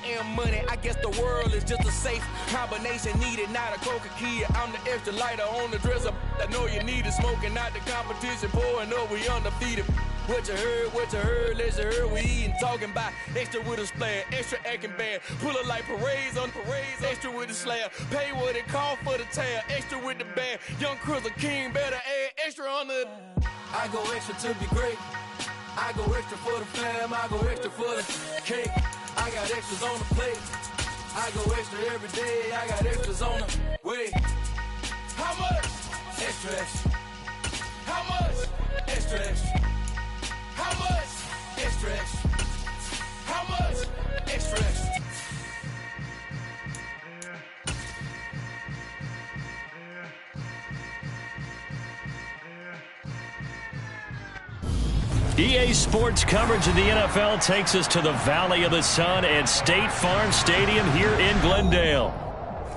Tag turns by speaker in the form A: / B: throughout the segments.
A: and money. I guess the world is just a safe combination needed, not a coca key. I'm the extra lighter on the dresser. I know you need it, smoking out the competition, pouring up, we undefeated. What you heard, let's you heard, we eating, talking about extra with a splash, extra acting bad, pull it like parades on parades, extra with the slab, pay what it cost for the tab, extra with the band, young Chris King, better add extra on the. I go extra to be great, I go extra for the fam, I go extra for the cake, I got extras on the plate, I go extra every day, I got extras on the way. How much? Extra, extra. How much? Extra, extra. How much? Extra, extra. How much? Extra, extra.
B: EA Sports coverage of the NFL takes us to the Valley of the Sun at State Farm Stadium here in Glendale.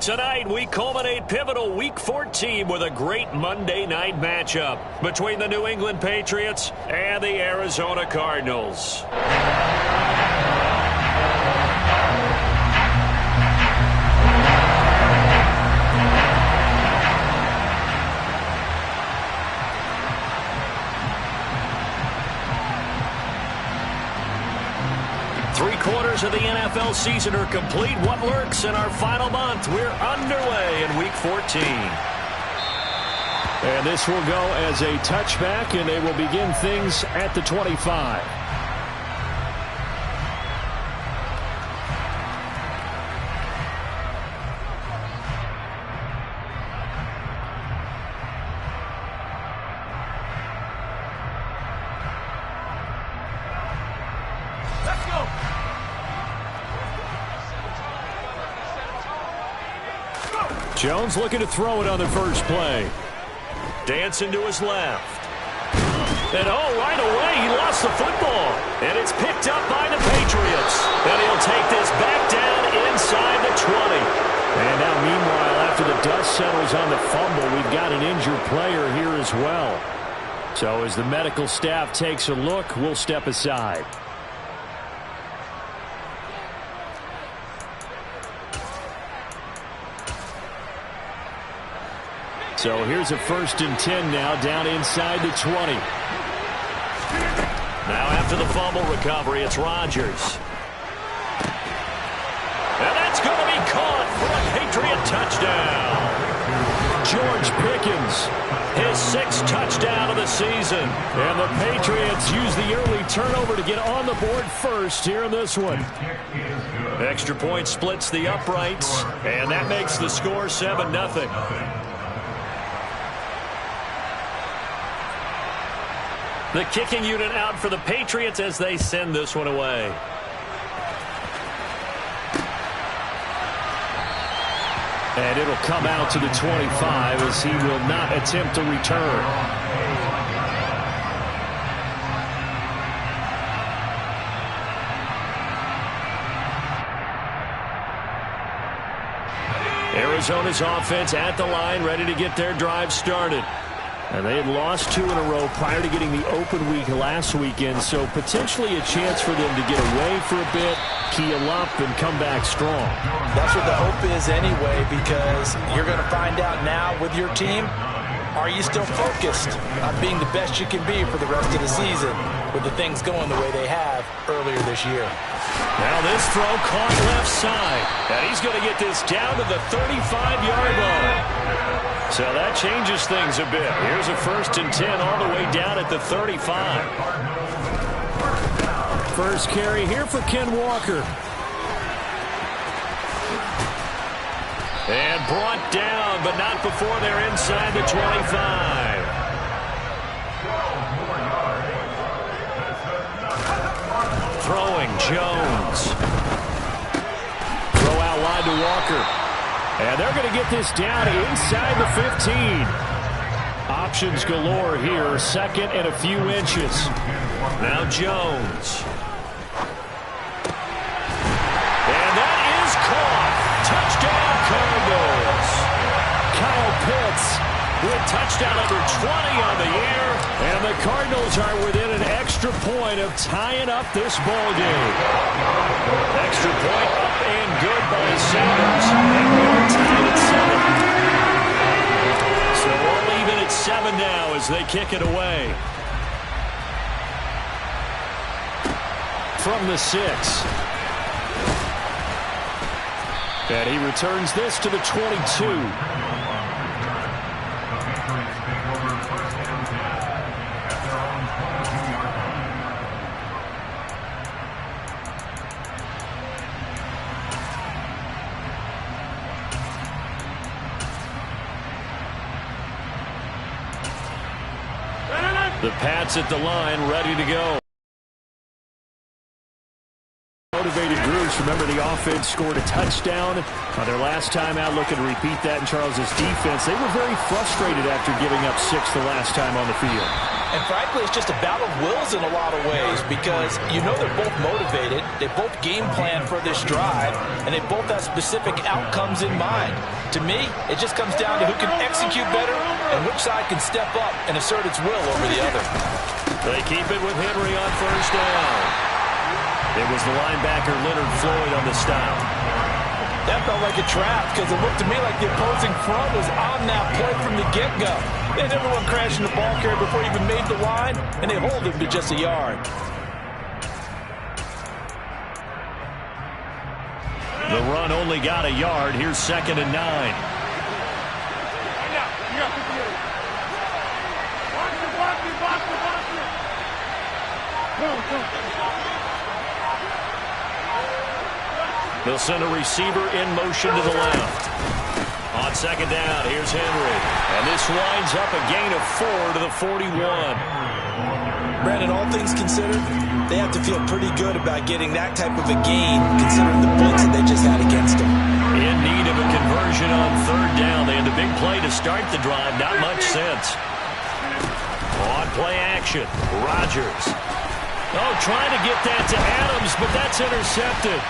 B: Tonight, we culminate pivotal Week 14 with a great Monday night matchup between the New England Patriots and the Arizona Cardinals. 3/4 of the NFL season are complete. What lurks in our final month? We're underway in Week 14.
C: And this will go as a touchback, and they will begin things at the 25. Jones looking to throw it on the first play.
B: Dancing to his left. And right away, he lost the football. And it's picked up by the Patriots. And he'll take this back down inside the 20.
C: And now, meanwhile, after the dust settles on the fumble, we've got an injured player here as well. So as the medical staff takes a look, we'll step aside. So here's a 1st and 10 now, down inside the 20.
B: Now after the fumble recovery, it's Rodgers. And that's going to be caught for a Patriot touchdown.
C: George Pickens,
B: his 6th touchdown of the season.
C: And the Patriots use the early turnover to get on the board first here in this one.
B: Extra point splits the uprights, and that makes the score 7-0. The kicking unit out for the Patriots as they send this one away.
C: And it'll come out to the 25 as he will not attempt to return. Arizona's offense at the line, ready to get their drive started. And they had lost 2 in a row prior to getting the open week last weekend, so potentially a chance for them to get away for a bit, keel up, and come back strong.
D: That's what the hope is anyway, because you're going to find out now with your team, are you still focused on being the best you can be for the rest of the season with the things going the way they have earlier this year?
B: Now this throw caught left side, and he's going to get this down to the 35-yard line. So that changes things a bit. Here's a 1st and 10 all the way down at the 35.
C: First carry here for Ken Walker.
B: And brought down, but not before they're inside the 25. Throwing Jones.
C: Throw out wide to Walker. And they're going to get this down inside the 15. Options galore here, 2nd and a few inches.
B: Now Jones. And that is caught. Touchdown Cardinals.
C: Kyle Pitts
B: with touchdown number 20 on the year.
C: And the Cardinals are within an extra point of tying up this ball game.
B: Extra point up kick it away. From the 6. And he returns this to the 22. The Pats at the line, ready to go. Motivated groups. Remember, the offense scored a touchdown on their last time out. Looking to repeat that in Charles's defense. They were very frustrated after giving up 6 the last time on the field.
D: And frankly, it's just a battle of wills in a lot of ways because you know they're both motivated. They both game plan for this drive, and they both have specific outcomes in mind. To me, it just comes down to who can execute better and which side can step up and assert its will over the other.
B: They keep it with Henry on first down. It was the linebacker Leonard Floyd on the stop.
D: That felt like a trap because it looked to me like the opposing front was on that play from the get-go. They never went crashing the ball carrier before he even made the line, and they hold him to just a yard.
B: The run only got a yard. Here's 2nd and 9. They'll send a receiver in motion to the left. On 2nd down, here's Henry. And this winds up a gain of 4 to the 41.
D: Brandon, all things considered, they have to feel pretty good about getting that type of a gain, considering the points that they just had against them.
B: In need of a conversion on 3rd down. They had the big play to start the drive. Not much sense. On play action, Rodgers. Oh, trying to get that to Adams, but that's intercepted.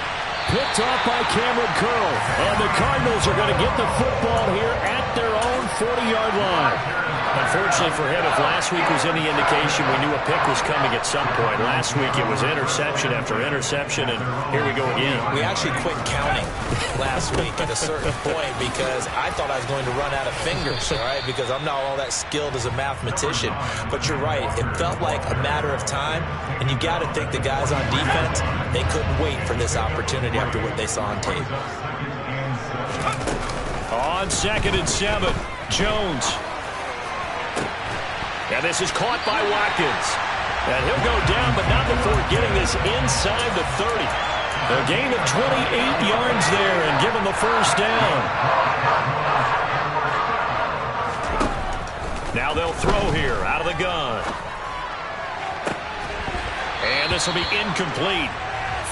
B: Picked off by Cameron Curl. And the Cardinals are going to get the football here at their own 40-yard line. Unfortunately for him, if last week was any indication, we knew a pick was coming at some point. Last week it was interception after interception, and here we go again.
D: We actually quit counting last week at a certain point because I thought I was going to run out of fingers, all right, because I'm not all that skilled as a mathematician. But you're right. It felt like a matter of time, and you got to think the guys on defense, they couldn't wait for this opportunity after what they saw on tape.
B: On 2nd and 7, Jones. And this is caught by Watkins. And he'll go down, but not before getting this inside the 30. A gain of 28 yards there and give him the first down. Now they'll throw here out of the gun. And this will be incomplete.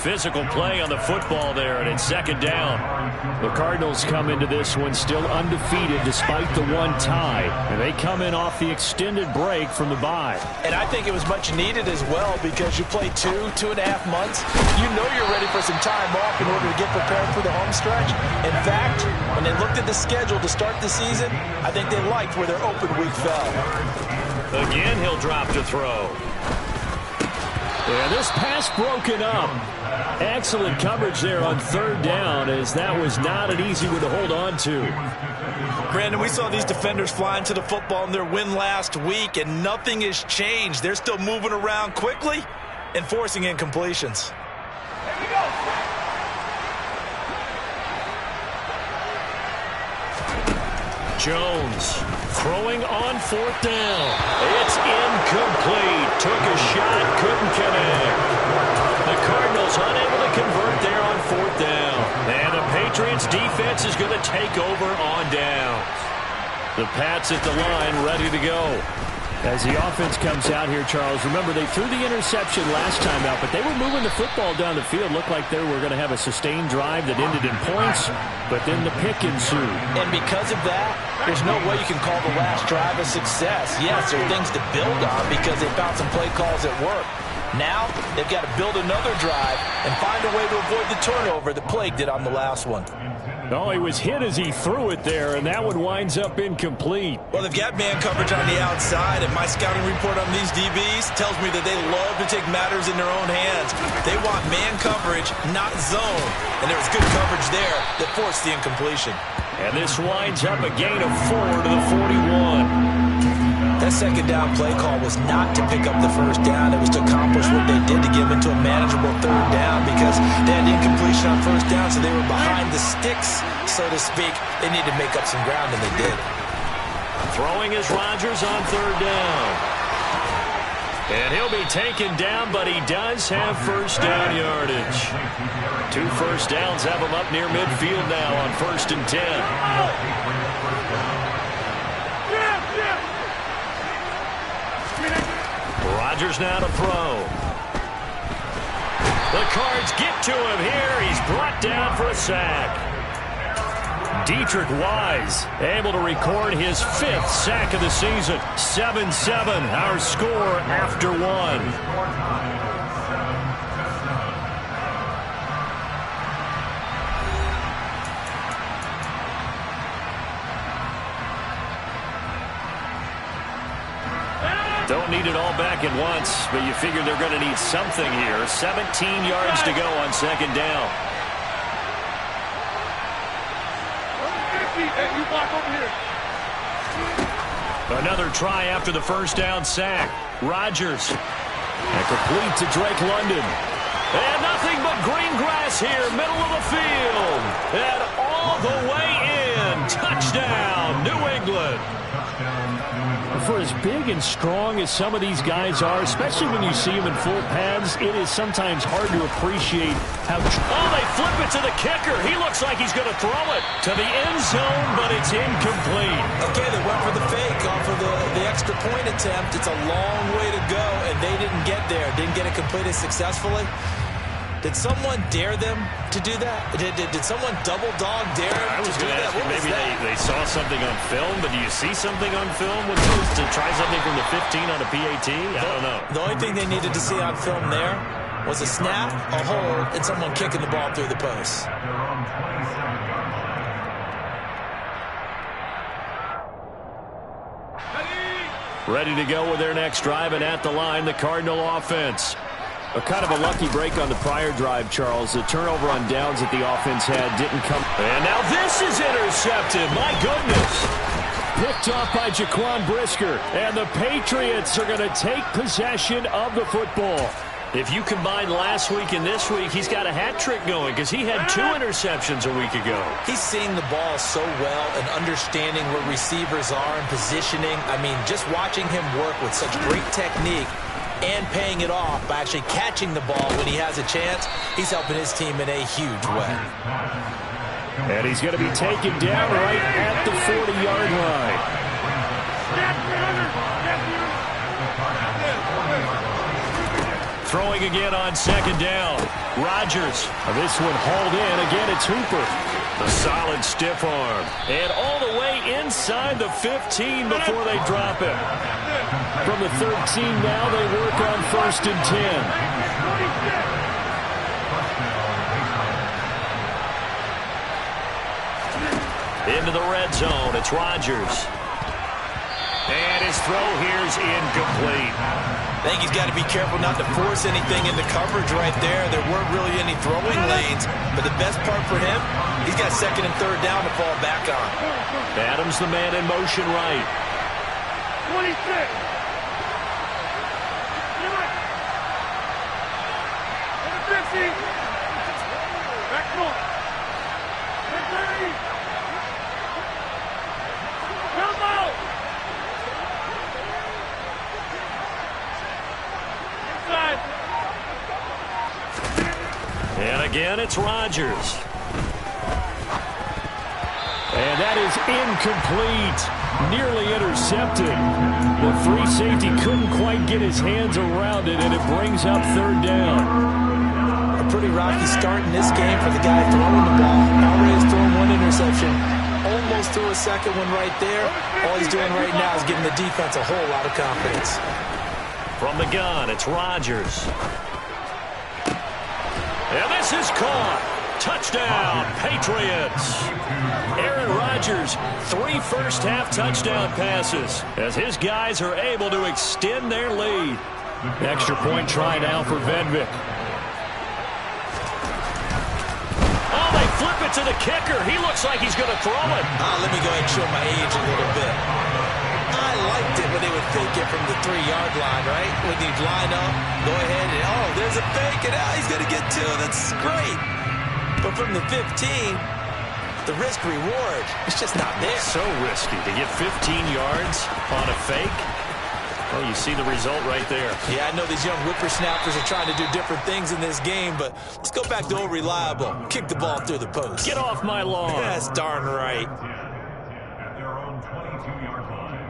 B: Physical play on the football there, and it's 2nd down. The Cardinals come into this one still undefeated despite the one tie, and they come in off the extended break from the bye.
D: And I think it was much needed as well because you play 2.5 months. You know you're ready for some time off in order to get prepared for the home stretch. In fact, when they looked at the schedule to start the season, I think they liked where their open week fell.
B: Again, he'll drop to throw. And this pass broken up. Excellent coverage there on 3rd down, as that was not an easy one to hold on to.
D: Brandon, we saw these defenders flying to the football in their win last week, and nothing has changed. They're still moving around quickly and forcing incompletions.
A: Here we go.
B: Jones throwing on 4th down. It's incomplete. Took a shot, couldn't connect. The Cardinals unable to convert there on 4th down. And the Patriots defense is going to take over on downs. The Pats at the line ready to go. As the offense comes out here, Charles, remember they threw the interception last time out, but they were moving the football down the field. Looked like they were going to have a sustained drive that ended in points, but then the pick ensued.
D: And because of that, there's no way you can call the last drive a success. Yes, there are things to build on because they found some play calls at work. Now, they've got to build another drive and find a way to avoid the turnover that plagued it on the last one.
B: Oh, he was hit as he threw it there, and that one winds up incomplete.
D: Well, they've got man coverage on the outside, and my scouting report on these DBs tells me that they love to take matters in their own hands. They want man coverage, not zone, and there was good coverage there that forced the incompletion.
B: And this winds up a gain of 4 to the 41.
D: That second down play call was not to pick up the first down. It was to accomplish what they did to get them into a manageable third down because they had incompletion on first down, so they were behind the sticks, so to speak. They needed to make up some ground, and they did.
B: Throwing is Rodgers on third down. And he'll be taken down, but he does have first down yardage. 2 first downs have him up near midfield now on 1st and 10. Rodgers now to throw. The Cards get to him here. He's brought down for a sack. Dietrich Wise able to record his 5th sack of the season. 7-7, our score after 1. Don't need it all back at once, but you figure they're going to need something here. 17 yards to go on 2nd down. Another try after the first down sack. Rodgers. And complete to Drake London. And nothing but green grass here, middle of the field. And all the way in. Touchdown, New England. For as big and strong as some of these guys are, especially when you see them in full pads, it is sometimes hard to appreciate how... Oh, they flip it to the kicker. He looks like he's going to throw it to the end zone, but it's incomplete.
D: Okay, they went for the fake off of the extra point attempt. It's a long way to go, and they didn't get there. Didn't get it completed successfully. Did someone dare them to do that? Did someone double dog dare them to do that?
B: Maybe they saw something on film, but do you see something on film with those to try something from the 15 on a PAT? I don't know.
D: The only thing they needed to see on film there was a snap, a hold, and someone kicking the ball through the post.
B: Ready to go with their next drive, and at the line, the Cardinal offense. A kind of a lucky break on the prior drive, Charles. The turnover on downs that the offense had didn't come. And now this is intercepted. My goodness. Picked off by Jaquan Brisker. And the Patriots are going to take possession of the football. If you combine last week and this week, he's got a hat trick going because he had 2 interceptions a week ago.
D: He's seeing the ball so well and understanding where receivers are and positioning. I mean, just watching him work with such great technique and paying it off by actually catching the ball when he has a chance, he's helping his team in a huge way.
B: And he's going to be taken down right at the 40-yard line. Throwing again on 2nd down. Rodgers. This one hauled in. Again, it's Hooper. The solid stiff arm. And all the way inside the 15 before they drop it. From the 13 now, they work on 1st and 10. Into the red zone. It's Rodgers. And his throw here's incomplete.
D: I think he's got to be careful not to force anything into coverage right there. There weren't really any throwing lanes, but the best part for him, he's got 2nd and 3rd down to fall back on.
B: Adams the man in motion right.
E: 26. Back north. Come out. Inside.
B: And again, it's Rodgers. And that is incomplete. Nearly intercepted. The free safety couldn't quite get his hands around it, and it brings up 3rd down.
D: A pretty rocky start in this game for the guy throwing the ball. Already has thrown 1 interception. Almost threw a second one right there. All he's doing right now is giving the defense a whole lot of confidence.
B: From the gun, it's Rodgers. And this is caught. Touchdown, Patriots. Aaron Rodgers, 3 first-half touchdown passes as his guys are able to extend their lead. Extra point try now for Vedvik. Oh, they flip it to the kicker. He looks like he's going to throw it.
D: Let me go ahead and show my age a little bit. I liked it when they would fake it from the 3-yard line, right? When you'd line up, go ahead, and oh, there's a fake, and he's going to get 2. That's great. But from the 15, the risk-reward, it's just not there.
B: So risky to get 15 yards on a fake. Well, you see the result right there.
D: Yeah, I know these young whippersnappers are trying to do different things in this game, but let's go back to old reliable. Kick the ball through the post.
B: Get off my lawn.
D: That's darn right.
F: At their own 22-yard line.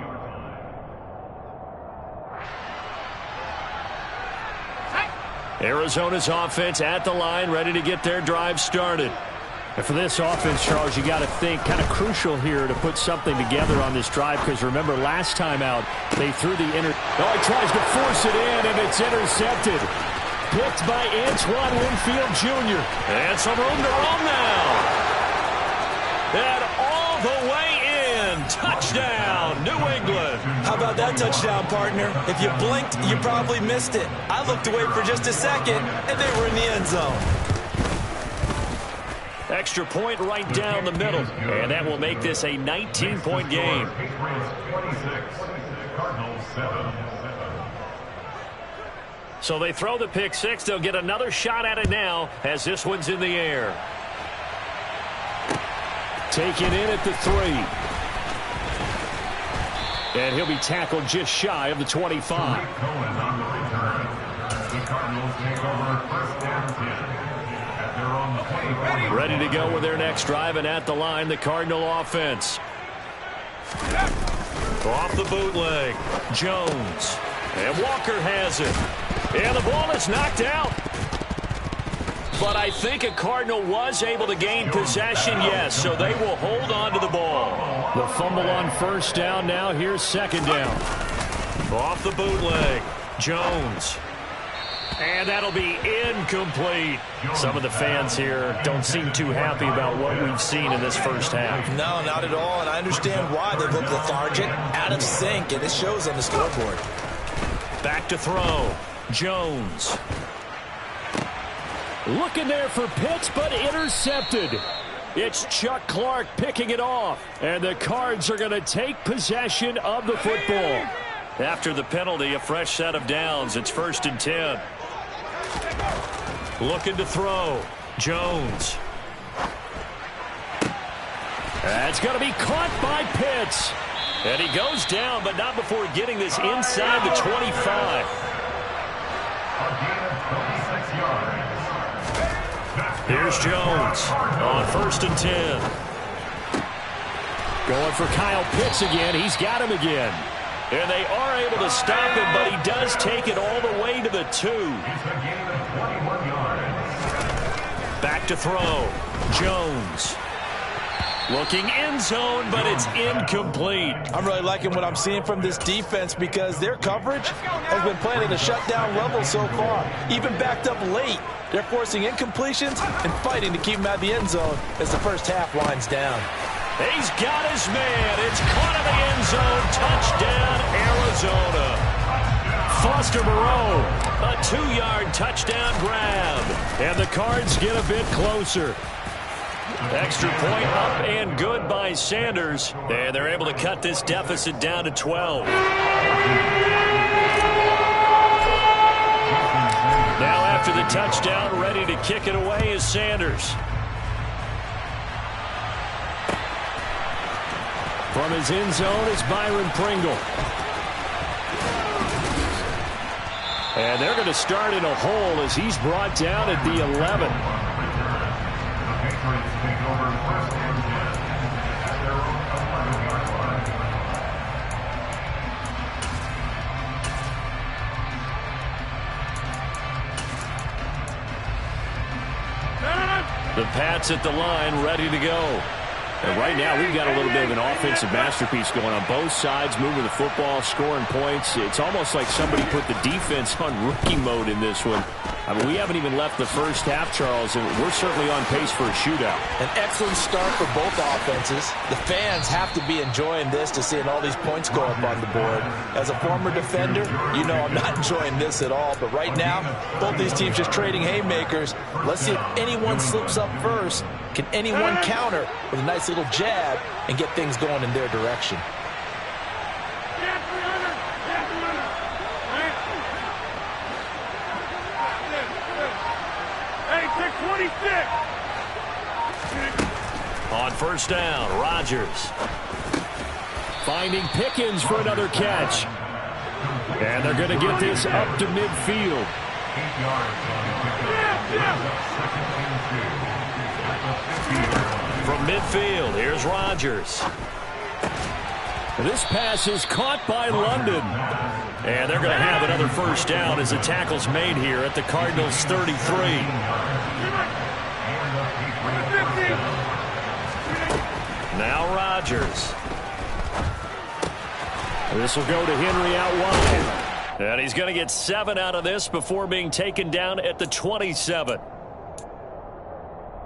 B: Arizona's offense at the line, ready to get their drive started.
C: And for this offense, Charles, you got to think kind of crucial here to put something together on this drive, because remember last time out they threw the Oh, he tries to force it in, and it's intercepted. Picked by Antoine Winfield Jr.
B: And some room to run now. And all the way in. Touchdown, New England.
D: How about that touchdown, partner? If you blinked, you probably missed it. I looked away for just a second, and they were in the end zone.
B: Extra point right down the middle. And that will make this a 19-point game. So they throw the pick six. They'll get another shot at it now as this one's in the air.
C: Taken in at the 3. And he'll be tackled just shy of the 25.
B: Ready to go with their next drive, and at the line, the Cardinal offense. Off the bootleg, Jones. And Walker has it. And the ball is knocked out. But I think a Cardinal was able to gain possession, yes, so they will hold on to the ball.
C: The fumble on first down now. Here's second down.
B: Off the bootleg, Jones. And that'll be incomplete. Some of the fans here don't seem too happy about what we've seen in this first half.
D: No, not at all, and I understand why. They look lethargic, out of sync, and it shows on the scoreboard.
B: Back to throw, Jones.
C: Looking there for Pitts, but intercepted. It's Chuck Clark picking it off, and the Cards are going to take possession of the football.
B: After the penalty, a fresh set of downs. It's 1st and 10. Looking to throw, Jones.
C: That's going to be caught by Pitts.
B: And he goes down, but not before getting this inside the 25. Here's Jones on 1st and 10.
C: Going for Kyle Pitts again. He's got him again.
B: And they are able to stop him, but he does take it all the way to the 2. Back to throw, Jones. Looking end zone, but it's incomplete.
D: I'm really liking what I'm seeing from this defense because their coverage has been playing at a shutdown level so far. Even backed up late, they're forcing incompletions and fighting to keep them out of the end zone as the first half winds down.
B: He's got his man. It's caught in the end zone. Touchdown, Arizona. Foster Moreau, a 2-yard touchdown grab.
C: And the Cards get a bit closer.
B: Extra point up and good by Sanders. And they're able to cut this deficit down to 12. Now after the touchdown, ready to kick it away is Sanders.
C: From his end zone is Byron Pringle. And they're going to start in a hole as he's brought down at the 11.
B: The Pats at the line, ready to go.
C: And right now, we've got a little bit of an offensive masterpiece going on both sides, moving the football, scoring points. It's almost like somebody put the defense on rookie mode in this one. I mean, we haven't even left the first half, Charles, and we're certainly on pace for a shootout.
D: An excellent start for both offenses. The fans have to be enjoying this to seeing all these points go up on the board. As a former defender, you know I'm not enjoying this at all. But right now, both these teams just trading haymakers. Let's see if anyone slips up first. Can anyone counter with a nice little jab and get things going in their direction?
E: 26.
B: On first down, Rodgers. Finding Pickens for another catch. And they're going to get this up to midfield.
F: 8 yards on the pickup. Second and 2.
B: From midfield, here's Rodgers. This pass is caught by London. And they're going to have another first down as the tackle's made here at the Cardinals' 33. Now Rodgers. This will go to Henry out wide. And he's going to get 7 out of this before being taken down at the 27.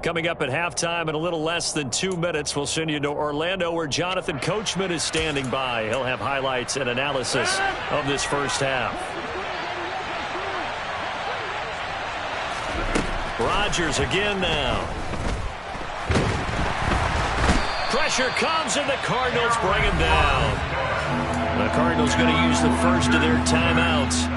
B: Coming up at halftime in a little less than 2 minutes, we'll send you to Orlando where Jonathan Coachman is standing by. He'll have highlights and analysis of this first half. Rodgers again now. Pressure comes and the Cardinals bring him down. The Cardinals going to use the first of their timeouts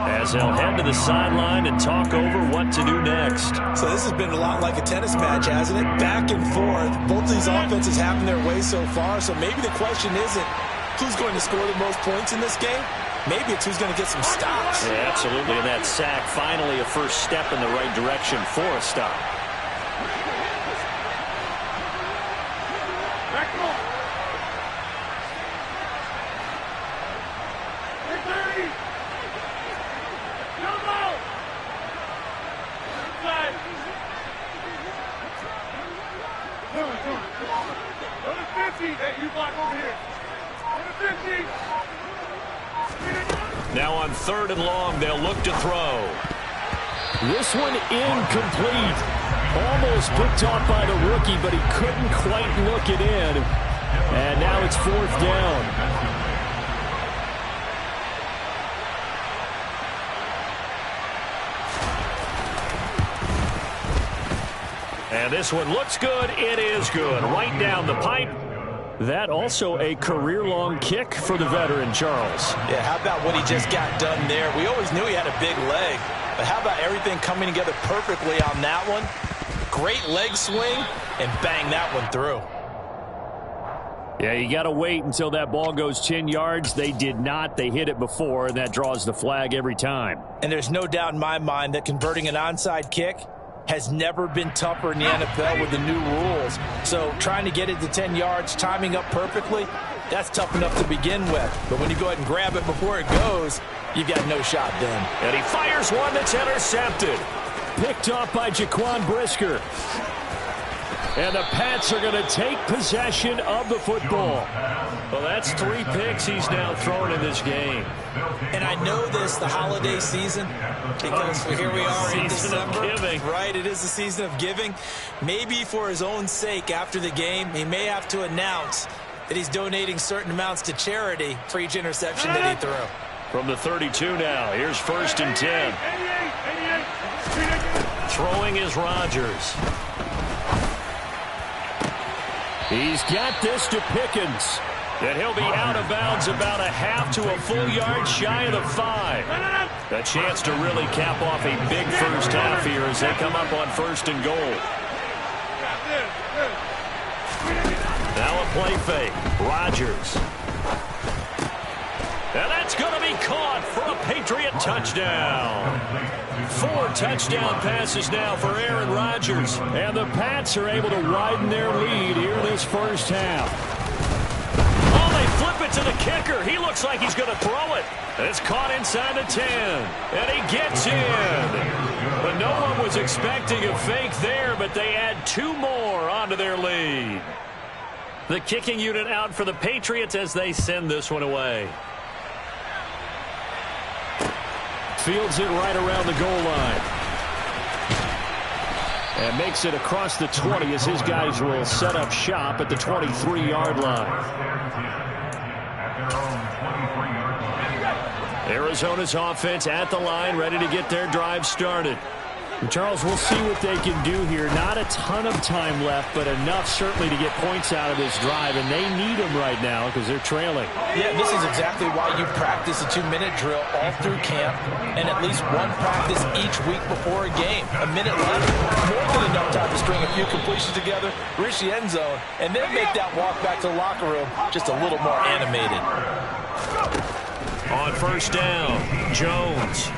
B: as they'll head to the sideline and talk over what to do next.
D: So this has been a lot like a tennis match, hasn't it? Back and forth. Both of these offenses having their way so far. So maybe the question isn't who's going to score the most points in this game. Maybe it's who's going to get some stops.
B: Yeah, absolutely. And that sack, finally a first step in the right direction for a stop. Now on 3rd and long, they'll look to throw. This one incomplete. Almost picked off by the rookie, but he couldn't quite look it in. And now it's 4th down. And this one looks good. It is good. Right down the pipe. That also a career-long kick for the veteran, Charles.
D: Yeah, how about what he just got done there? We always knew he had a big leg, but how about everything coming together perfectly on that one? Great leg swing, and bang that one through.
B: Yeah, you got to wait until that ball goes 10 yards. They did not. They hit it before, and that draws the flag every time.
D: And there's no doubt in my mind that converting an onside kick has never been tougher in the NFL with the new rules. So trying to get it to 10 yards, timing up perfectly, that's tough enough to begin with. But when you go ahead and grab it before it goes, you've got no shot then.
B: And he fires one that's intercepted. Picked off by Jaquan Brisker. And the Pats are going to take possession of the football. Well, that's 3 picks he's now thrown in this game.
D: And I know this, the holiday season, because here we are in December.
B: Season of giving.
D: Right, it is the season of giving. Maybe for his own sake after the game, he may have to announce that he's donating certain amounts to charity for each interception that he threw.
B: From the 32 now, here's 1st and 10.
E: 88.
B: Throwing is Rodgers. He's got this to Pickens. And he'll be out of bounds about a half to a full yard shy of the 5. A chance to really cap off a big first half here as they come up on 1st and goal. Now a play fake. Rodgers. And that's going to be caught for a Patriot touchdown. 4 touchdown passes now for Aaron Rodgers. And the Pats are able to widen their lead here this first half. Oh, they flip it to the kicker. He looks like he's going to throw it. It's caught inside the 10. And he gets in. But no one was expecting a fake there, but they add 2 more onto their lead. The kicking unit out for the Patriots as they send this one away. Fields it right around the goal line. And makes it across the 20 as his guys will set up shop at the 23-yard line. Arizona's offense at the line, ready to get their drive started.
C: Charles, we'll see what they can do here. Not a ton of time left, but enough certainly to get points out of this drive, and they need them right now because they're trailing.
D: Yeah, this is exactly why you practice a 2-minute drill all through camp and at least one practice each week before a game. A minute left, more than enough time to string a few completions together, reach the end zone, and then make that walk back to the locker room just a little more animated.
B: On first down, Jones.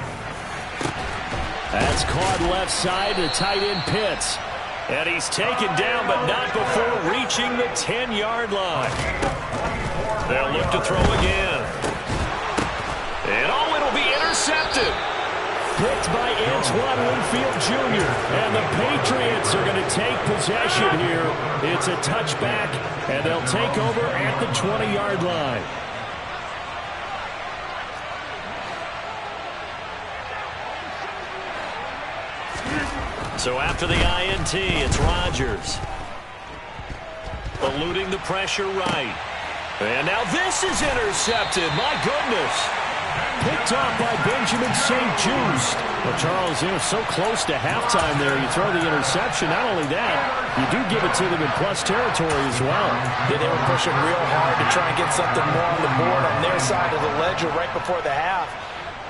C: That's caught left side to tight end Pitts.
B: And he's taken down, but not before reaching the 10-yard line. They'll look to throw again. And it'll be intercepted.
C: Picked by Antoine Winfield Jr. And the Patriots are going to take possession here. It's a touchback, and they'll take over at the 20-yard line.
B: So after the INT, it's Rodgers. Eluding the pressure right. And now this is intercepted. My goodness.
C: Picked off by Benjamin St. Just. Well, Charles, so close to halftime there. You throw the interception. Not only that, you do give it to them in plus territory as well.
D: Yeah, they were pushing real hard to try and get something more on the board on their side of the ledger right before the half.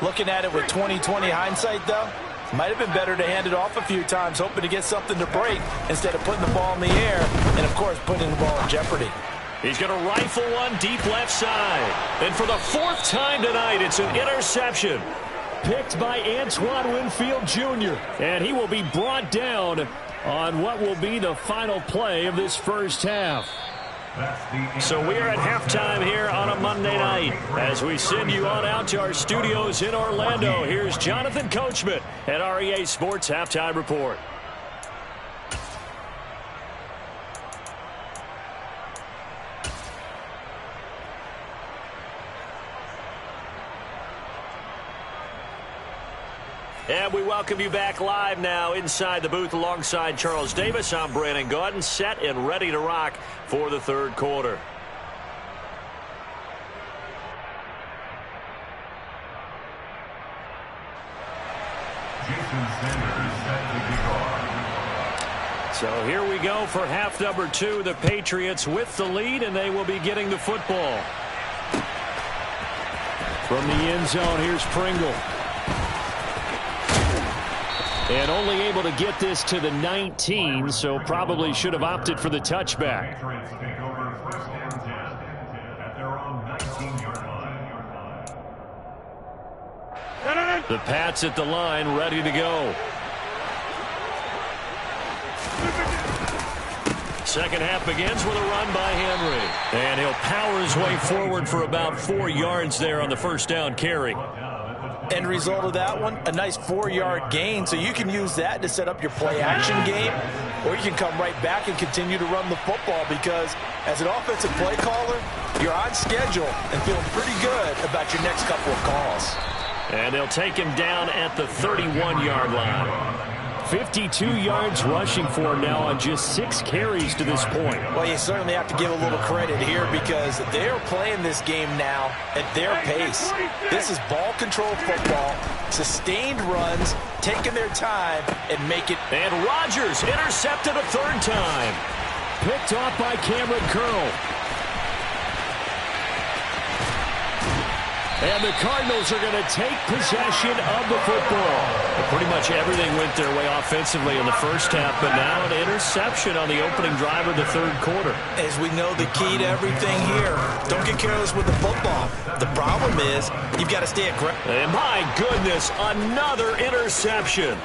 D: Looking at it with 20/20 hindsight, though, might have been better to hand it off a few times, hoping to get something to break instead of putting the ball in the air and, of course, putting the ball in jeopardy.
B: He's going to rifle one deep left side. And for the 4th time tonight, it's an interception.
C: Picked by Antoine Winfield Jr. And he will be brought down on what will be the final play of this first half.
B: So we are at halftime here on a Monday night. As we send you on out to our studios in Orlando, here's Jonathan Coachman at REA Sports Halftime Report. And we welcome you back live now inside the booth alongside Charles Davis. I'm Brandon Gaudin, set and ready to rock for the third quarter. So here we go for half number 2. The Patriots with the lead, and they will be getting the football.
C: From the end zone, here's Pringle. And only able to get this to the 19, so probably should have opted for the touchback. The Pats at the line, ready to go.
B: Second half begins with a run by Henry. And he'll power his way forward for about 4 yards there on the first down carry.
D: End result of that one, a nice 4-yard gain, so you can use that to set up your play-action game, or you can come right back and continue to run the football because as an offensive play caller, you're on schedule and feeling pretty good about your next couple of calls.
B: And they'll take him down at the 31-yard line.
C: 52 yards rushing for him now on just 6 carries to this point.
D: Well, you certainly have to give a little credit here because they're playing this game now at their pace. This is ball control football, sustained runs, taking their time, and make it.
B: And Rodgers intercepted a 3rd time.
C: Picked off by Cameron Curl. And the Cardinals are going to take possession of the football.
B: Pretty much everything went their way offensively in the first half, but now an interception on the opening drive of the third quarter.
D: As we know, the key to everything here, don't get careless with the football. The problem is you've got to stay aggressive.
B: And my goodness, another interception.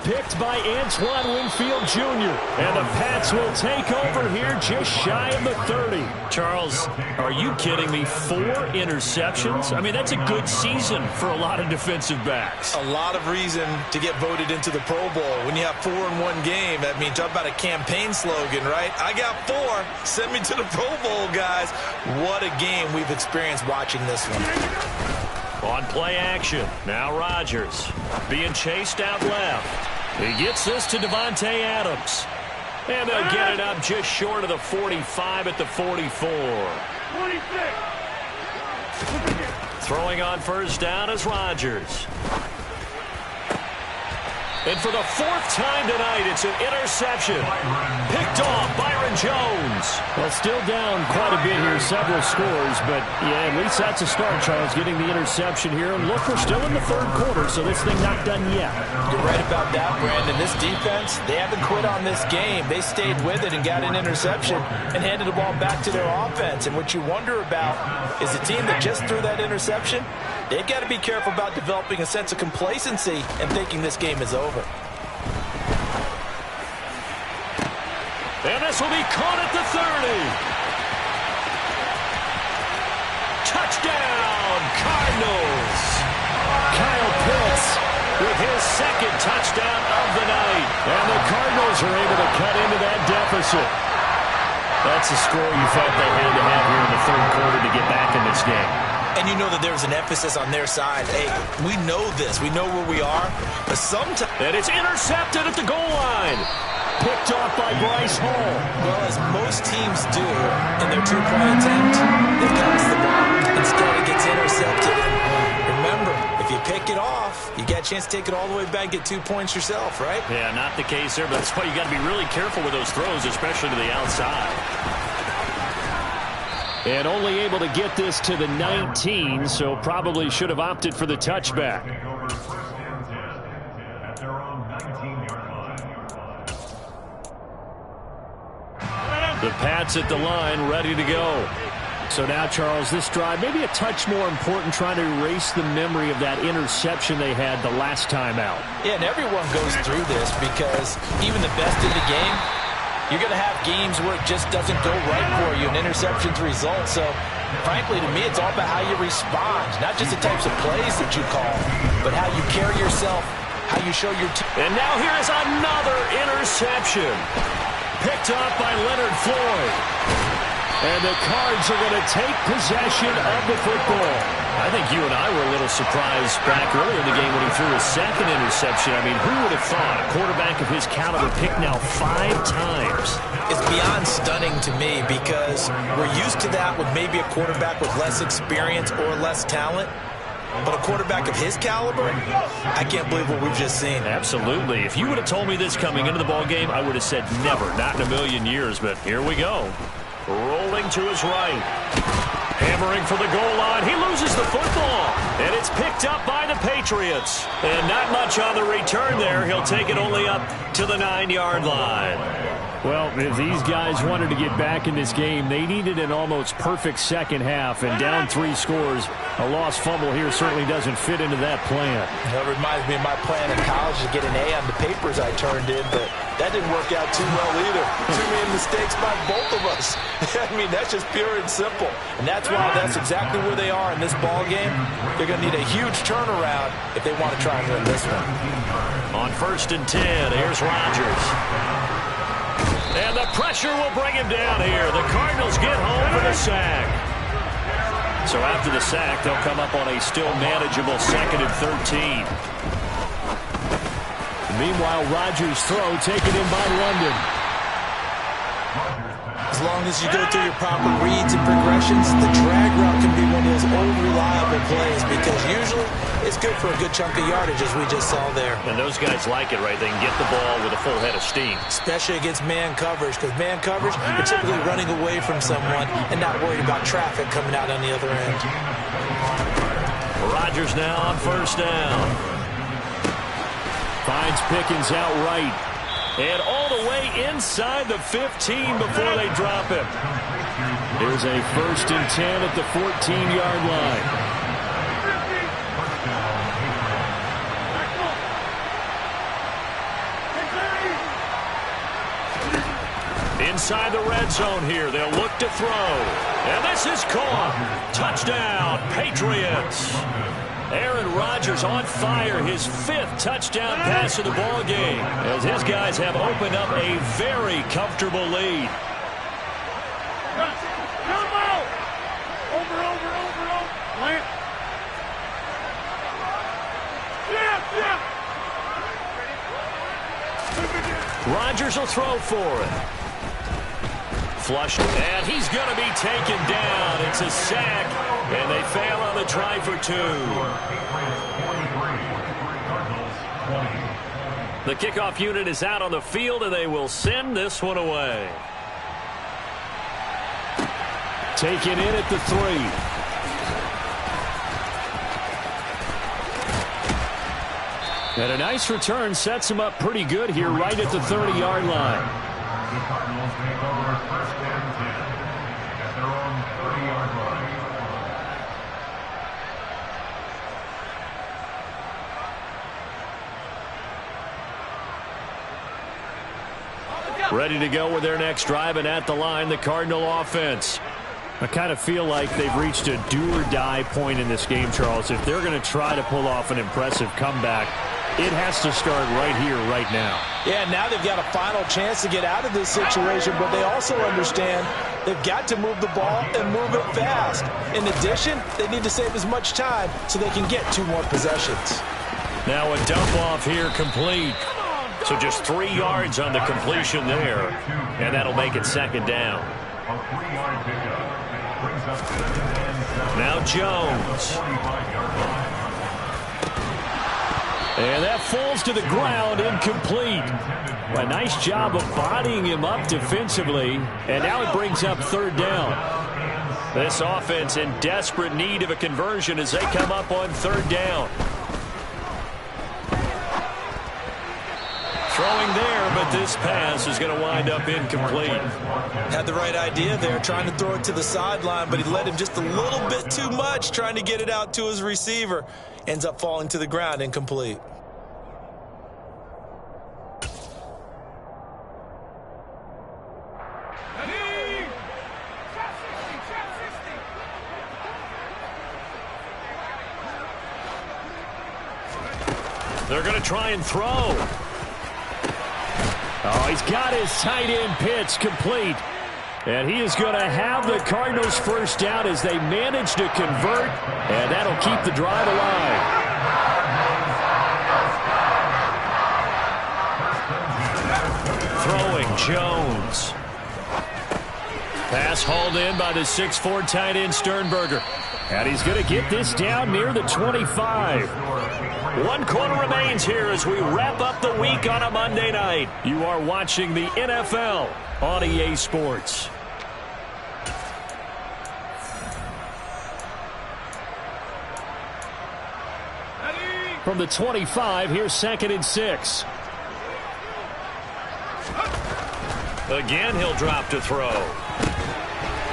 C: Picked by Antoine Winfield Jr. And the Pats will take over here just shy of the 30.
B: Charles, are you kidding me? 4 interceptions? I mean, that's a good season for a lot of defensive backs.
D: A lot of reason to get voted into the Pro Bowl. When you have 4 in one game, I mean, talk about a campaign slogan, right? I got 4. Send me to the Pro Bowl, guys. What a game we've experienced watching this one.
B: On play action, now Rodgers being chased out left. He gets this to Devontae Adams. And they'll get it up just short of the 45 at the 44.
E: 26.
B: Throwing on first down is Rodgers. And for the fourth time tonight, it's an interception. Picked off Byron Jones.
C: Well, still down quite a bit here, several scores, but yeah, at least that's a start, Charles, getting the interception here. And look, we're still in the third quarter, so this thing not done yet.
D: You're right about that, Brandon. This defense, they haven't quit on this game. They stayed with it and got an interception and handed the ball back to their offense. And what you wonder about is a team that just threw that interception, they've got to be careful about developing a sense of complacency and thinking this game is over.
B: And this will be caught at the 30. Touchdown, Cardinals. Kyle Pitts with his second touchdown of the night. And the Cardinals are able to cut into that deficit. That's the score you felt they had to have here in the third quarter to get back in this game.
D: And you know that there's an emphasis on their side. Hey, we know this. We know where we are. But sometimes...
B: And it's intercepted at the goal line. Picked off by Bryce Hall.
D: Well, as most teams do in their two-point attempt, they pass the ball. Instead, it gets intercepted. And remember, if you pick it off, you got a chance to take it all the way back and get 2 points yourself, right?
B: Yeah, not the case there, but that's why you got to be really careful with those throws, especially to the outside.
C: And only able to get this to the 19, so probably should have opted for the touchback. The Pats at the line, ready to go. So now, Charles, this drive, maybe a touch more important, trying to erase the memory of that interception they had the last time out.
D: Yeah, and everyone goes through this because even the best in the game, you're going to have games where it just doesn't go right for you, and interceptions result. So, frankly, to me, it's all about how you respond, not just the types of plays that you call, but how you carry yourself, how you show your team.
B: And now here is another interception. Picked up by Leonard Floyd. And the Cards are going to take possession of the football.
C: I think you and I were a little surprised back earlier in the game when he threw his second interception. I mean, who would have thought a quarterback of his caliber picked now 5 times?
D: It's beyond stunning to me because we're used to that with maybe a quarterback with less experience or less talent. But a quarterback of his caliber, I can't believe what we've just seen.
C: Absolutely. If you would have told me this coming into the ball game, I would have said never, not in a million years. But here we go.
B: Rolling to his right. Hammering for the goal line. He loses the football. And it's picked up by the Patriots. And not much on the return there. He'll take it only up to the 9-yard line.
C: Well, if these guys wanted to get back in this game, they needed an almost perfect second half. And down 3 scores, a lost fumble here certainly doesn't fit into that plan.
D: That reminds me of my plan in college to get an A on the papers I turned in, but that didn't work out too well either. Too many mistakes by both of us. I mean, that's just pure and simple. And that's why that's exactly where they are in this ball game. They're going to need a huge turnaround if they want to try and win this one.
B: On 1st and 10, here's Rodgers. And the pressure will bring him down here. The Cardinals get home for the sack. So after the sack, they'll come up on a still manageable 2nd and 13.
C: Meanwhile, Rodgers' throw taken in by London.
D: As long as you go through your proper reads and progressions, the drag route can be one of those old reliable plays because usually it's good for a good chunk of yardage, as we just saw there.
B: And those guys like it, right? They can get the ball with a full head of steam.
D: Especially against man coverage, because man coverage, you're typically running away from someone and not worried about traffic coming out on the other end.
B: Rodgers now on 1st down.
C: Finds Pickens out right.
B: And all the way inside the 15 before they drop him.
C: Here's a 1st and 10 at the 14-yard line.
B: Inside the red zone here. They'll look to throw. And this is caught. Touchdown, Patriots. Aaron Rodgers on fire, his 5th touchdown pass of the ball game, as his guys have opened up a very comfortable lead.
E: Plant.
B: Rodgers will throw for it. Flushed, and he's going to be taken down. It's a sack, and they fail on the try for 2. The kickoff unit is out on the field, and they will send this one away.
C: Taken in at the 3. And a nice return sets him up pretty good here right at the 30-yard line.
F: The Cardinals take over 1st and 10 at their own 30-yard line.
B: Ready to go with their next drive, and at the line, the Cardinal offense.
C: I kind of feel like they've reached a do-or-die point in this game, Charles. If they're going to try to pull off an impressive comeback, it has to start right here, right now.
D: Yeah, now they've got a final chance to get out of this situation, but they also understand they've got to move the ball and move it fast. In addition, they need to save as much time so they can get 2 more possessions.
B: Now a dump off here complete. So just 3 yards on the completion there, and that'll make it 2nd down.
F: A 3-yard pickup brings up 2nd and 7.
B: Now Jones.
F: 45-yard line.
C: And that falls to the ground, incomplete. A nice job of bodying him up defensively, and now it brings up 3rd down.
B: This offense in desperate need of a conversion as they come up on 3rd down. Throwing there, but this pass is going to wind up incomplete.
D: Had the right idea there, trying to throw it to the sideline, but he led him just a little bit too much, trying to get it out to his receiver. Ends up falling to the ground, incomplete.
B: They're going to try and throw.
C: Oh, he's got his tight end pitch complete. And he is going to have the Cardinals' 1st down as they manage to convert. And that'll keep the drive alive.
B: Throwing Jones. Pass hauled in by the 6'4" tight end Sternberger.
C: And he's going to get this down near the 25.
B: 1 quarter remains here as we wrap up the week on a Monday night.
C: You are watching the NFL on EA Sports. From the 25, here's 2nd and 6.
B: Again, he'll drop to throw.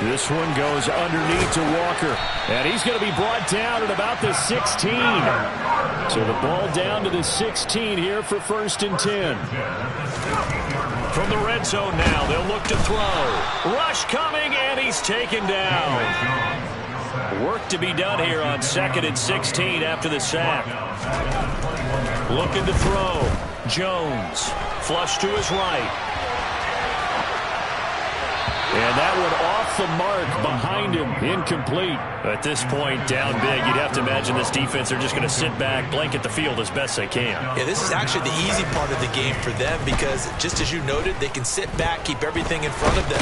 C: This one goes underneath to Walker. And he's going to be brought down at about the 16. So the ball down to the 16 here for 1st and 10.
B: From the red zone now, they'll look to throw. Rush coming, and he's taken down. Work to be done here on 2nd and 16 after the sack. Looking to throw. Jones. Flush to his right.
C: And that one off the mark behind him. Incomplete.
B: At this point, down big, you'd have to imagine this defense, they're just going to sit back, blanket the field as best they can.
D: Yeah, this is actually the easy part of the game for them because, just as you noted, they can sit back, keep everything in front of them.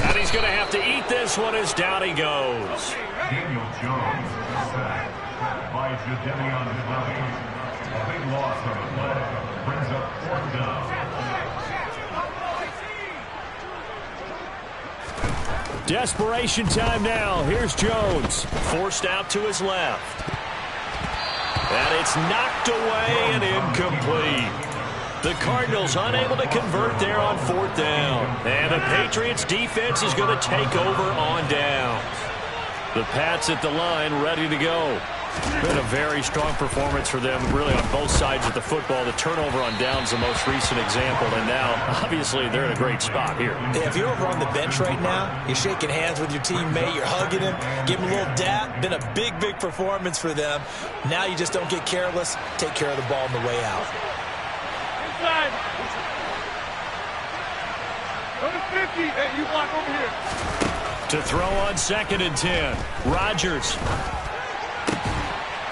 B: And he's going to have to eat this one as down he goes.
F: Daniel Jones sacked by Jadeveon Clowney. A big loss on the play. Brings up 4th down.
C: Desperation time now. Here's Jones.
B: Forced out to his left. And it's knocked away and incomplete. The Cardinals unable to convert there on 4th down. And the Patriots defense is going to take over on downs.
C: The Pats at the line ready to go.
B: Been a very strong performance for them, really, on both sides of the football. The turnover on downs, the most recent example, and now, obviously, they're in a great spot here.
D: Yeah, if you're over on the bench right now, you're shaking hands with your teammate, you're hugging him, give him a little dap. Been a big, big performance for them. Now you just don't get careless. Take care of the ball on the way out.
E: Inside. Go to 50. Hey, you block over here.
B: To throw on 2nd and 10. Rodgers.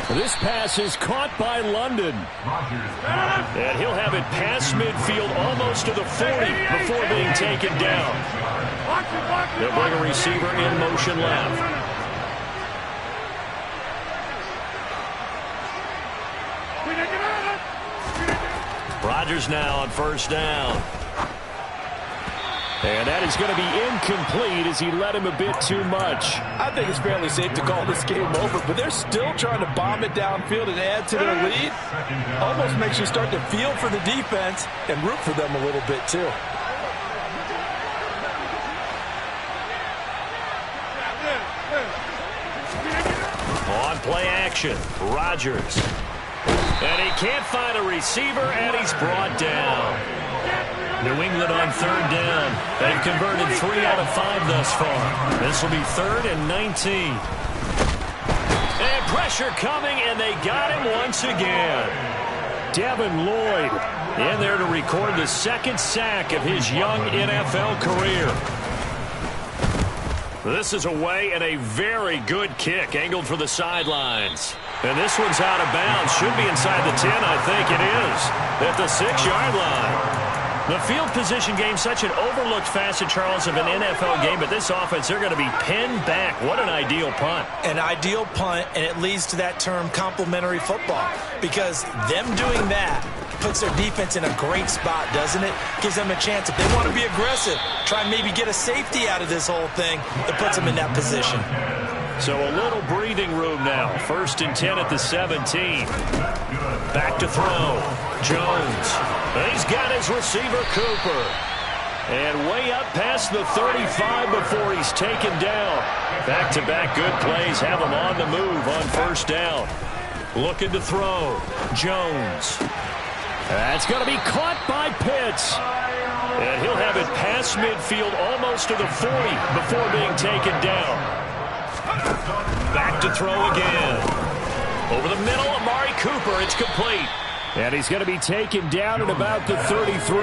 C: This pass is caught by London.
B: And he'll have it past midfield almost to the 40 before being taken down. They'll bring a receiver in motion left. Rogers now on first down. And that is going to be incomplete as he led him a bit too much.
D: I think it's fairly safe to call this game over, but they're still trying to bomb it downfield and add to their lead. Almost makes you start to feel for the defense and root for them a little bit too.
B: On play action, Rogers. And he can't find a receiver, and he's brought down. New England on third down. They've converted 3 out of 5 thus far. This will be 3rd and 19. And pressure coming, and they got him once again. Devin Lloyd in there to record the 2nd sack of his young NFL career. This is away, and a very good kick angled for the sidelines. And this one's out of bounds. Should be inside the 10, I think it is. At the 6-yard line. The field position game, such an overlooked facet, Charles, of an NFL game. But this offense, they're going to be pinned back. What an ideal punt.
D: An ideal punt, and it leads to that term complementary football. Because them doing that puts their defense in a great spot, doesn't it? Gives them a chance. If they want to be aggressive, try and maybe get a safety out of this whole thing that puts them in that position.
B: So a little breathing room now. 1st and 10 at the 17. Back to throw. Jones. He's got his receiver, Cooper. And way up past the 35 before he's taken down. Back-to-back good plays have him on the move on first down. Looking to throw. Jones. That's going to be caught by Pitts. And he'll have it past midfield almost to the 40 before being taken down. Back to throw again. Over the middle, Amari Cooper. It's complete. And he's going to be taken down at about the 33.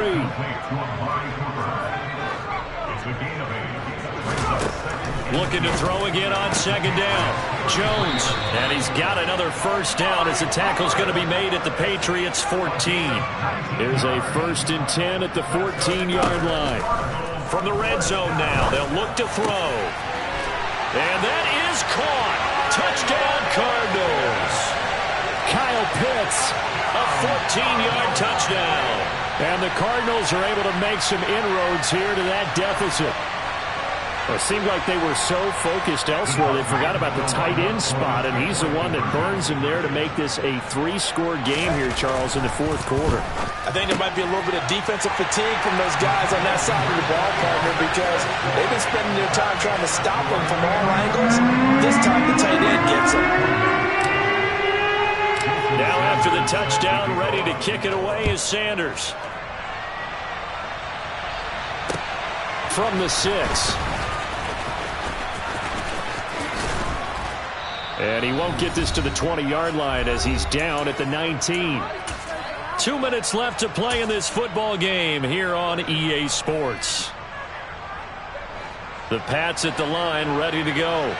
B: Looking to throw again on 2nd down. Jones. And he's got another first down as the tackle's going to be made at the Patriots' 14. Here's a 1st and 10 at the 14-yard line. From the red zone now, they'll look to throw. And that is caught. Touchdown, Cardinals. Kyle Pitts, a 14-yard touchdown. And the Cardinals are able to make some inroads here to that deficit. Well, it seemed like they were so focused elsewhere they forgot about the tight end spot, and he's the one that burns him there to make this a 3-score game here, Charles, in the 4th quarter.
D: I think there might be a little bit of defensive fatigue from those guys on that side of the ball, partner, because they've been spending their time trying to stop them from all angles. This time the tight end gets them.
B: Now after the touchdown, ready to kick it away is Sanders. From the 6. And he won't get this to the 20-yard line as he's down at the 19. 2 minutes left to play in this football game here on EA Sports. The Pats at the line, ready to go.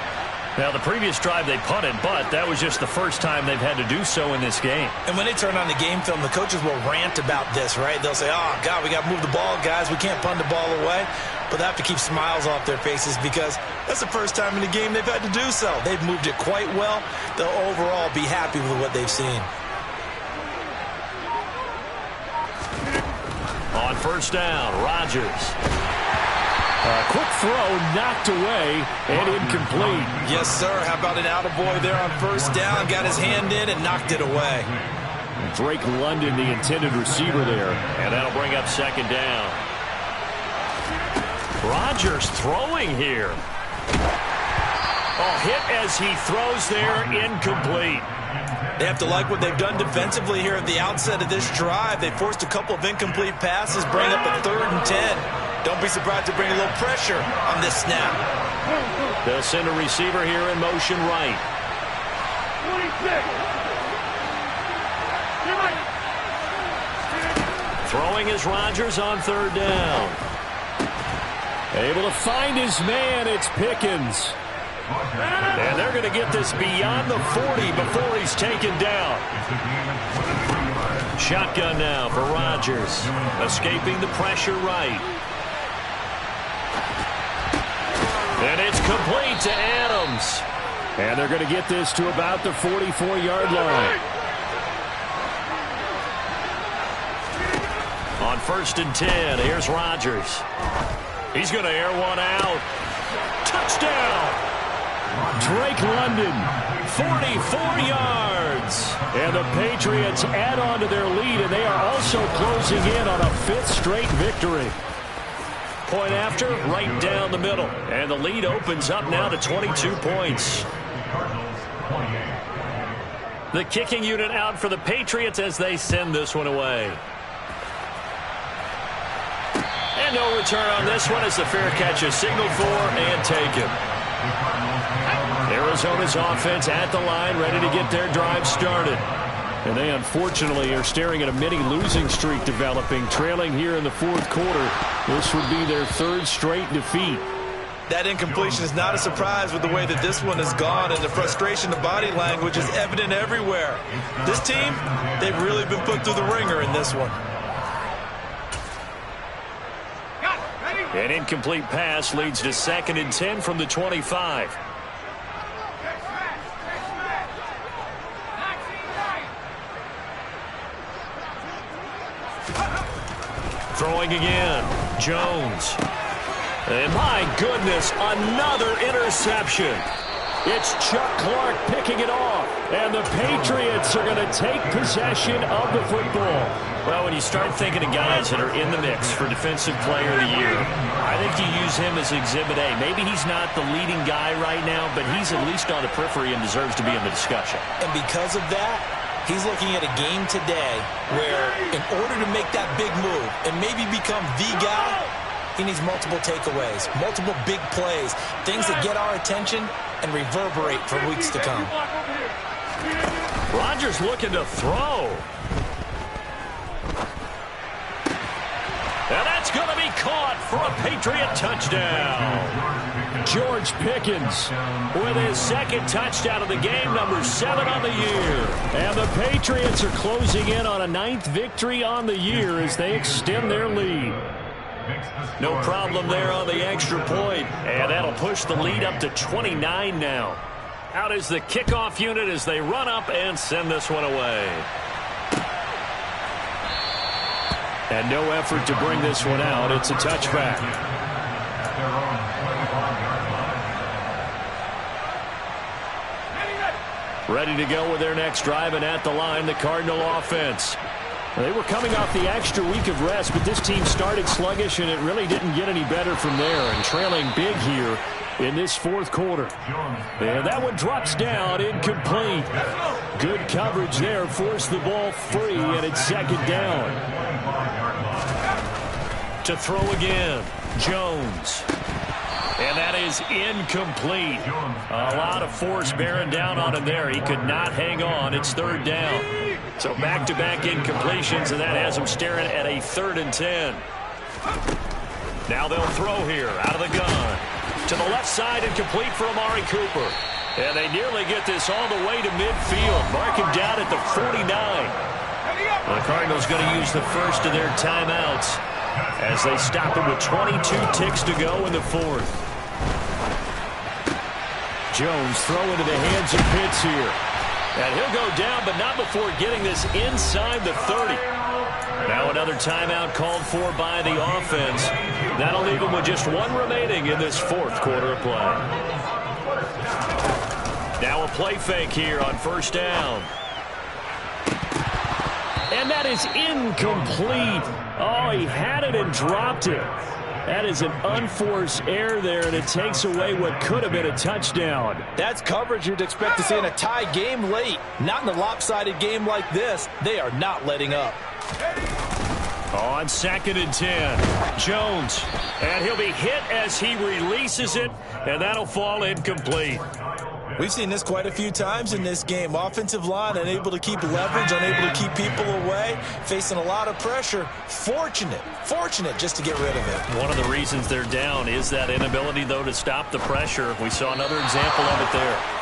B: Now, the previous drive they punted, but that was just the first time they've had to do so in this game.
D: And when they turn on the game film, the coaches will rant about this, right? They'll say, oh, God, we got to move the ball, guys. We can't punt the ball away. But they have to keep smiles off their faces because that's the first time in the game they've had to do so. They've moved it quite well. They'll overall be happy with what they've seen.
B: On first down, Rodgers. A quick throw knocked away and incomplete.
D: Yes, sir. How about an attaboy there on first down? Got his hand in and knocked it away.
B: Drake London, the intended receiver there. And that'll bring up 2nd down. Rodgers throwing here. Oh, hit as he throws there, incomplete.
D: They have to like what they've done defensively here at the outset of this drive. They forced a couple of incomplete passes, bring up a 3rd and 10. Don't be surprised to bring a little pressure on this snap.
B: They'll send a receiver here in motion right.
E: 26.
B: Throwing is Rodgers on 3rd down. Able to find his man, it's Pickens. And they're going to get this beyond the 40 before he's taken down. Shotgun now for Rodgers. Escaping the pressure right. And it's complete to Adams. And they're going to get this to about the 44-yard line. 1st and 10. Here's Rodgers. He's going to air one out. Touchdown! Drake London, 44 yards. And the Patriots add on to their lead, and they are also closing in on a 5th straight victory. Point after, right down the middle. And the lead opens up now to 22 points. The kicking unit out for the Patriots as they send this one away. And no return on this one as the fair catch is signaled for and taken. Arizona's offense at the line, ready to get their drive started. And they unfortunately are staring at a mini losing streak developing, trailing here in the 4th quarter. This would be their 3rd straight defeat.
D: That incompletion is not a surprise with the way that this one has gone, and the frustration, the body language is evident everywhere. This team, they've really been put through the ringer in this one.
B: An incomplete pass leads to 2nd and 10 from the 25. Throwing again, Jones. And my goodness, another interception. It's Chuck Clark picking it off. And the Patriots are going to take possession of the football. Well, when you start thinking of guys that are in the mix for Defensive Player of the Year, I think you use him as Exhibit A. Maybe he's not the leading guy right now, but he's at least on the periphery and deserves to be in the discussion.
D: And because of that, he's looking at a game today where in order to make that big move and maybe become the guy, he needs multiple takeaways, multiple big plays, things that get our attention and reverberate for weeks to come.
B: Rodgers looking to throw. And that's going to be caught for a Patriot touchdown. George Pickens with his 2nd touchdown of the game, number 7 on the year. And the Patriots are closing in on a 9th victory on the year as they extend their lead. No problem there on the extra point. And that'll push the lead up to 29 now. Out is the kickoff unit as they run up and send this one away. And no effort to bring this one out. It's a touchback. Ready to go with their next drive, and at the line, the Cardinal offense. They were coming off the extra week of rest, but this team started sluggish, and it really didn't get any better from there, and trailing big here in this 4th quarter. And that one drops down, incomplete. Good coverage there, forced the ball free, and it's 2nd down. To throw again, Jones. And that is incomplete. A lot of force bearing down on him there. He could not hang on. It's 3rd down. So back-to-back incompletions, and that has him staring at a 3rd and 10. Now they'll throw here out of the gun. To the left side, incomplete for Amari Cooper. And they nearly get this all the way to midfield. Mark him down at the 49. The Cardinals going to use the first of their timeouts as they stop it with 22 ticks to go in the 4th. Jones throw into the hands of Pitts here. And he'll go down, but not before getting this inside the 30. Now another timeout called for by the offense. That'll leave them with just 1 remaining in this 4th quarter of play. Now a play fake here on 1st down. And that is incomplete. Oh, he had it and dropped it. That is an unforced error there, and it takes away what could have been a touchdown.
D: That's coverage you'd expect to see in a tie game late. Not in a lopsided game like this. They are not letting up.
B: On 2nd and 10, Jones. And he'll be hit as he releases it, and that'll fall incomplete.
D: We've seen this quite a few times in this game. Offensive line unable to keep leverage, unable to keep people away, facing a lot of pressure. Fortunate just to get rid of it.
B: One of the reasons they're down is that inability, though, to stop the pressure. We saw another example of it there.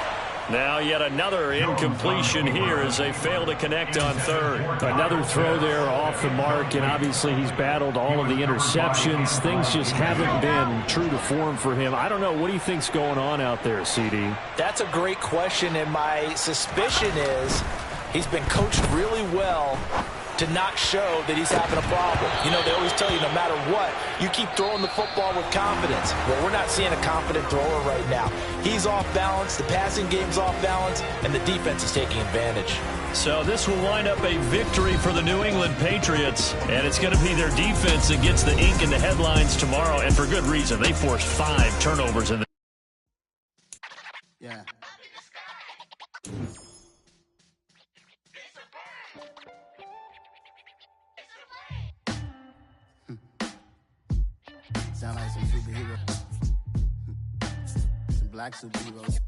B: Now yet another incompletion here as they fail to connect on 3rd.
C: Another throw there off the mark, and obviously he's battled all of the interceptions. Things just haven't been true to form for him. I don't know. What do you think's going on out there, CD?
D: That's a great question, and my suspicion is he's been coached really well to not show that he's having a problem. You know, they always tell you no matter what, you keep throwing the football with confidence. Well, we're not seeing a confident thrower right now. He's off balance, the passing game's off balance, and the defense is taking advantage.
B: So this will wind up a victory for the New England Patriots, and it's going to be their defense that gets the ink in the headlines tomorrow, and for good reason. They forced 5 turnovers in the
G: Yeah. Sound like some superheroes. Some black superheroes.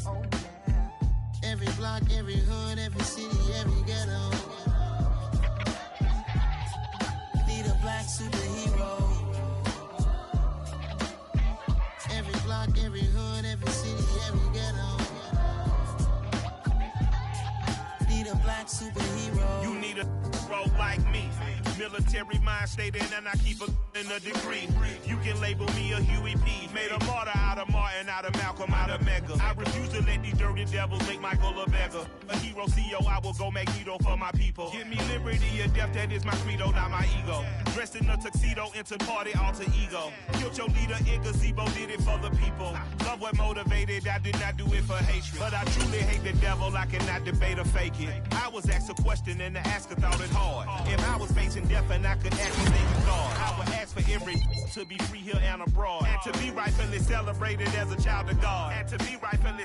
G: Oh, yeah. Every block, every hood, every city, every ghetto. Need a black superhero. Every block, every hood, every city, every ghetto. Need a black superhero.
H: You need a bro like me. Military mind stated, and I keep in a degree. You can label me a Huey P. Made a martyr out of Martin, out of Malcolm, out of Mega. I refuse to let these dirty devils make Michael a beggar. A hero CEO, I will go Magneto for my people. Give me liberty or death, that is my credo, not my ego. Dressed in a tuxedo, into party, alter ego. Killed your leader in gazebo, did it for the people. Love what motivated, I did not do it for hatred. But I truly hate the devil, I cannot debate or fake it. I was asked a question and the asker thought it hard. If I was facing death and I could ask for God, I would ask for every to be free here and abroad. And to be rightfully celebrated as a child of God. And to be rightfully